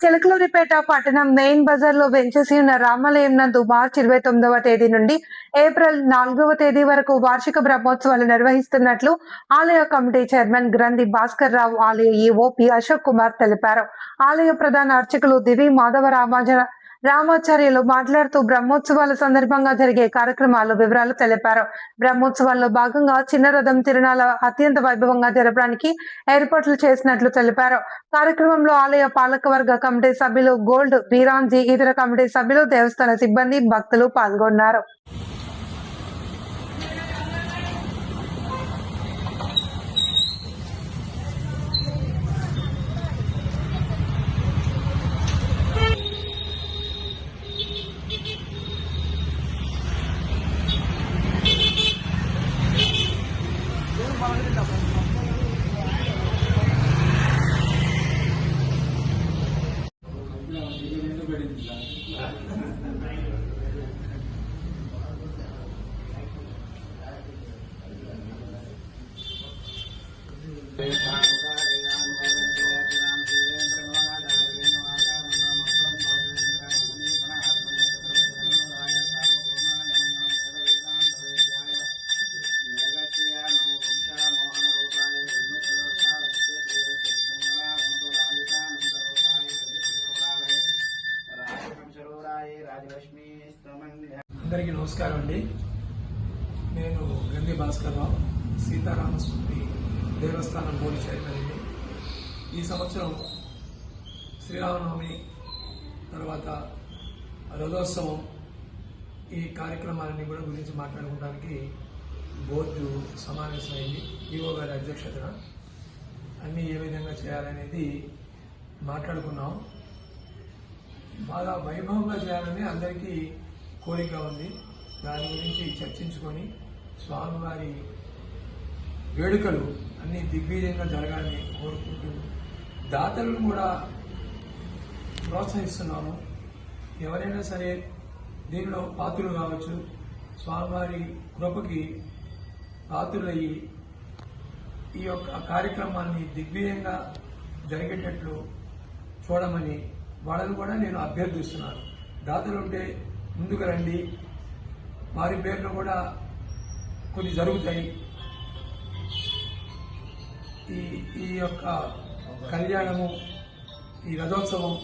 చిలకలూరిపేట పట్టణం మెయిన్ బజార్ లో వెంచేసి ఉన్న రామాలయం నందు మార్చి 29వ తేదీ నుండి ఏప్రిల్ 4వ తేదీ వరకు వార్షిక బ్రహ్మోత్సవాలు నిర్వహిస్తున్నట్లు ఆలయ కమిటీ చైర్మన్ గ్రంథి భాస్కర్ రావు, ఆలయ ఈవో పి అశోక్ కుమార్ తెలిపారు. ఆలయ ప్రధాన అర్చకులు దివి మాధవ రామాచార్యులు మాట్లాడుతూ బ్రహ్మోత్సవాల సందర్భంగా జరిగే కార్యక్రమాల వివరాలు తెలిపారు. బ్రహ్మోత్సవాల్లో భాగంగా చిన్న రథం తిరునాళ అత్యంత వైభవంగా జరపడానికి ఏర్పాట్లు చేసినట్లు తెలిపారు. కార్యక్రమంలో ఆలయ పాలకవర్గ కమిటీ సభ్యులు గోల్డ్ వీరాంజీ, ఇతర కమిటీ సభ్యులు, దేవస్థాన సిబ్బంది, భక్తులు పాల్గొన్నారు. అందరికీ నమస్కారం అండి. నేను గంధి భాస్కర్ రావు, సీతారామస్వామి దేవస్థానం బోర్డు చైర్మన్ అండి. ఈ సంవత్సరం శ్రీరామనవమి తర్వాత రథోత్సవం ఈ కార్యక్రమాలన్నీ కూడా గురించి మాట్లాడుకోవడానికి బోర్డు సమావేశమైంది. ఈవో గారి అధ్యక్షతన అన్నీ ఏ విధంగా చేయాలనేది మాట్లాడుకున్నాం. బాగా వైభవంగా చేయాలని అందరికీ కోరిక ఉంది. దాని గురించి చర్చించుకొని స్వామివారి వేడుకలు అన్ని దిగ్విజయంగా జరగాలని కోరుకుంటూ దాతలను కూడా ప్రోత్సహిస్తున్నాము. ఎవరైనా సరే దీనిలో పాత్రులు కావచ్చు, స్వామివారి కృపకి పాత్రులయ్యి ఈ యొక్క కార్యక్రమాన్ని దిగ్విజయంగా జరిగేటట్లు చూడమని వాళ్ళని కూడా నేను అభ్యర్థిస్తున్నాను. దాతలుంటే ముందుకు రండి, వారి పేర్లు కూడా కొన్ని జరుగుతాయి. ఈ యొక్క కళ్యాణము, ఈ రథోత్సవం,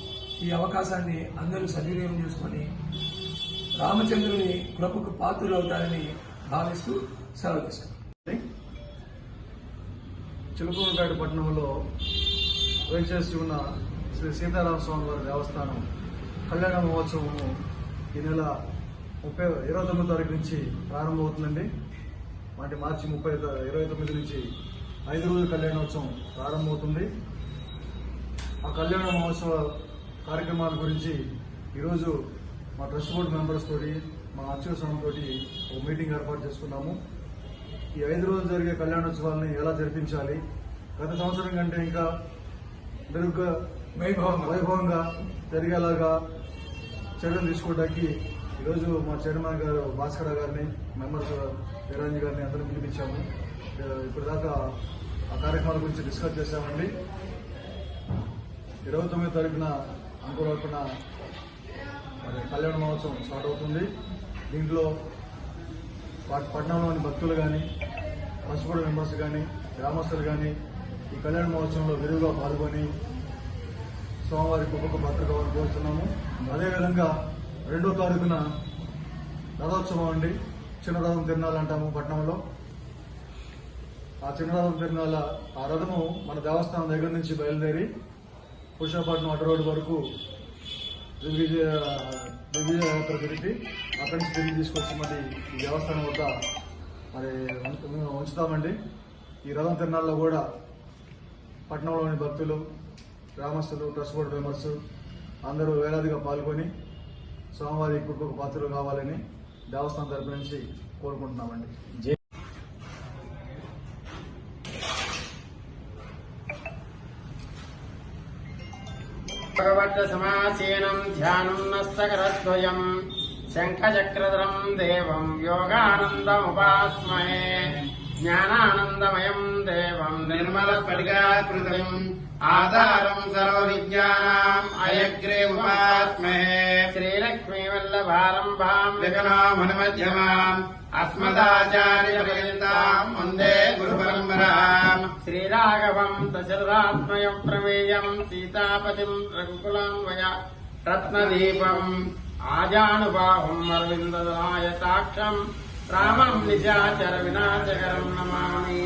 ఈ అవకాశాన్ని అందరూ సద్వినియోగం చేసుకొని రామచంద్రుని కృపకు పాత్రలు అవుతారని భావిస్తూ సెలవు తీసుకున్నాం. చిలకలూరిపేట పట్టణంలో వేంచేసి ఉన్న శ్రీ సీతారామస్వామి వారి దేవస్థానం కళ్యాణ మహోత్సవము ఈ నెల 29వ తారీఖు నుంచి ప్రారంభమవుతుందండి. అంటే మార్చి 29 నుంచి 5 రోజుల కళ్యాణోత్సవం ప్రారంభమవుతుంది. ఆ కళ్యాణ మహోత్సవ కార్యక్రమాల గురించి ఈరోజు మా ట్రస్ట్ బోర్డు మెంబర్స్ తోటి, మా అర్చక సంఘం తోటి ఒక మీటింగ్ ఏర్పాటు చేసుకున్నాము. ఈ 5 రోజులు జరిగే కళ్యాణోత్సవాలని ఎలా జరిపించాలి, గత సంవత్సరం కంటే ఇంకా మెరుగ్గా వైభవంగా జరిగేలాగా చర్యలు తీసుకోవడానికి ఈరోజు మా చైర్మన్ గారు భాస్కర్ గారిని, మెంబర్స్ వీరాంజీ గారిని అందరినీ పిలిపించాము. ఇప్పటిదాకా ఆ కార్యక్రమాల గురించి డిస్కస్ చేశామండి. 29వ తారీఖున అనుకోవలసిన కళ్యాణ మహోత్సవం స్టార్ట్ అవుతుంది. దీంట్లో పట్టణంలోని భక్తులు కానీ, ట్రస్ట్ మెంబర్స్ కానీ, గ్రామస్తులు కానీ ఈ కళ్యాణ మహోత్సవంలో విరివిగా పాల్గొని స్వామివారి గొప్ప పాత్ర కావాలని కోరుతున్నాము. అదేవిధంగా 2వ తారీఖున రథోత్సవం అండి. చిన్న రథం తిరునాళ అంటాము పట్టణంలో. ఆ చిన్న రథం తిరునాళ, ఆ రథము మన దేవస్థానం దగ్గర నుంచి బయలుదేరి పురుషాపట్నం అడ్డ రోడ్డు వరకు దిగ్విజయయాత్ర తిరిగి అక్కడి నుంచి తిరిగి తీసుకొచ్చి మరి ఈ దేవస్థానం వద్ద మరి ఉంచుతామండి. ఈ రథం తిరునాళ్ళలో కూడా పట్టణంలోని భక్తులు, గ్రామస్తులు, ట్రస్ట్ బోర్డు మెంబర్స్ అందరూ వేలాదిగా పాల్గొని స్వామివారి కృపకు పాత్రలు కావాలని దేవస్థానం తరపు నుంచి కోరుకుంటున్నామండి. భగవత్ సమాసీనం ధ్యానం నస్తకరద్వయం శంఖచక్రధరం దేవం యోగానందముపాస్మహే జ్ఞానానందమయం దేవం నిర్మల స్ఫటికాకృతిం ఆధారం సర్వవిద్యానాం అయగ్రీవుపాస్మహే శ్రీలక్ష్మీ వల్లభారంభాం వికలామునిమధ్యమాం అస్మదాచార్యపర్యంతాం వందే గురుపరంపరాం శ్రీరాఘవం దశరథాత్మయం ప్రమేయం సీతాపతిం రఘుకులాన్వయ రత్నదీపం ఆజానుబాహుం అరవిందదాయతాక్షం రామం నిశాచర వినాశకరం నమామి.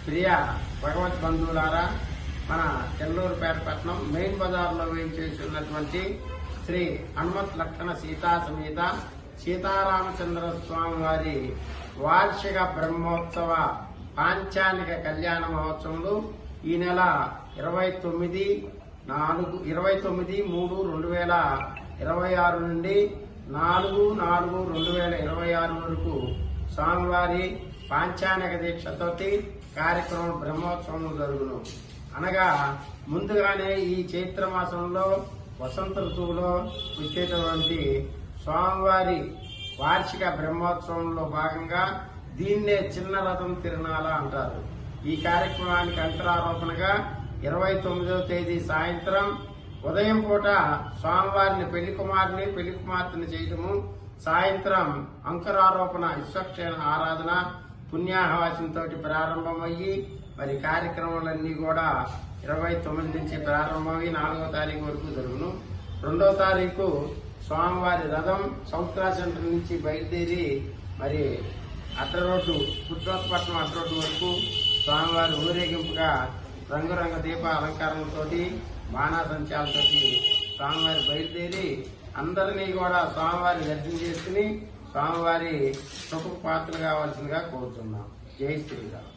ప్రియ భగవద్బంధువులారా, మన చెల్లూరుపేట పట్టణం మెయిన్ బజార్లో వేయించేసి ఉన్నటువంటి శ్రీ హనుమత్ లక్షణ సీతా సమేత సీతారామచంద్ర స్వామి వారి వార్షిక బ్రహ్మోత్సవ పాంచాలిక కళ్యాణ మహోత్సవంలో ఈ నెల 29/3/2026 నుండి 4/4/2026 వరకు స్వామివారి పాంచానిక దీక్షతోటి కార్యక్రమం బ్రహ్మోత్సవం జరుగును. అనగా ముందుగానే ఈ చైత్ర మాసంలో వసంత ఋతువులో వచ్చేటటువంటి స్వామివారి వార్షిక బ్రహ్మోత్సవంలో భాగంగా దీన్నే చిన్న రథం తిరునాళ అంటారు. ఈ కార్యక్రమానికి అంతరారోపణగా 29వ తేదీ సాయంత్రం ఉదయం పూట స్వామివారిని పెళ్లి కుమార్తెని చేయటము, సాయంత్రం అంకురారోపణ విశ్వక్షేణ ఆరాధన పుణ్యాహవాసంతో ప్రారంభమయ్యి మరి కార్యక్రమాలన్నీ కూడా 29 నుంచి ప్రారంభమై 4వ తారీఖు వరకు జరుగును. 2వ తారీఖు స్వామివారి రథం సౌత్రా సెంటర్ నుంచి బయలుదేరి మరి అడ్డరోడ్డు పుట్రోత్పట్నం అడ్డరోడ్డు వరకు స్వామివారి ఊరేగింపుగా రంగురంగ దీప అలంకారంతో బాణాసంచాలతో స్వామివారి బయలుదేరి అందరినీ కూడా స్వామివారి దర్శనం చేసుకుని స్వామివారి కృపకు పాత్రలు కావాల్సిందిగా కోరుతున్నాం. జై శ్రీరామ్.